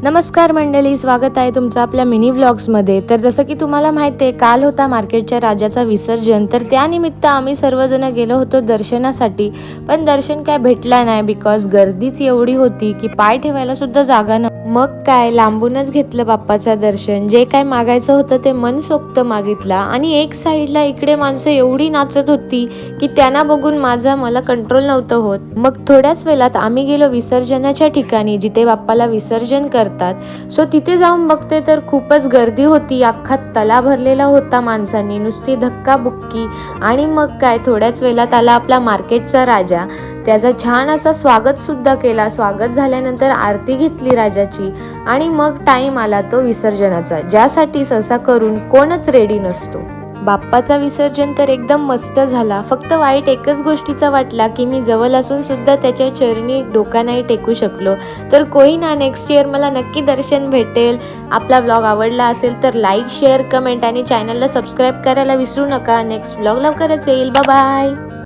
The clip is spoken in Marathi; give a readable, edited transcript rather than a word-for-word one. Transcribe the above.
नमस्कार मंडळी, स्वागत आहे तुमचं आपल्या मिनी व्लॉग्समध्ये। तर जसं की तुम्हाला माहिती आहे, काल होता मार्केटच्या राजाचा विसर्जन। तर त्यानिमित्त आम्ही सर्वजण गेलो होतो दर्शनासाठी, पण दर्शन काय भेटला नाही बिकॉज गर्दीच एवढी होती की पाय ठेवायला सुद्धा जागा नव्हती। मग काय लांबूनच घेतलं बाप्पाचं दर्शन। जे काय मागायचं होतं ते मनसोक्त मागितलं। आणि एक साईडला इकडे माणसं एवढी नाचत होती की त्यांना बघून मला कंट्रोल नव्हतं होत। मग थोड्याच वेळात आम्ही गेलो विसर्जनाच्या ठिकाणी, जिथे बाप्पाला विसर्जन करतात। सो तिथे जाऊन बघते तर खूपच गर्दी होती, अख्खा तला भरलेला होता माणसांनी, नुसती धक्काबुक्की। आणि मग काय थोड्याच वेळात आला आपला मार्केटचा राजा। त्याचा छान असा स्वागत सुद्धा केला। स्वागत झाल्यानंतर आरती घेतली राजाची आणि मग टाइम आला तो विसर्जनाचा, ज्यासाठी सहसा करून कोणच रेडी नसतो। बाप्पाचा विसर्जन तर एकदम मस्त झाला। फक्त वाईट एकच गोष्टीचा वाटला की मी जवळ असून सुद्धा त्याच्या चरणी डोका नाही टेकू शकलो। तर कोई ना, नेक्स्ट इयर मला नक्की दर्शन भेटेल। आपला व्लॉग आवडला असेल तर लाईक, शेअर, कमेंट आणि चॅनलला सबस्क्राईब करायला विसरू नका। नेक्स्ट व्लॉग लवकरच येईल। Bye bye.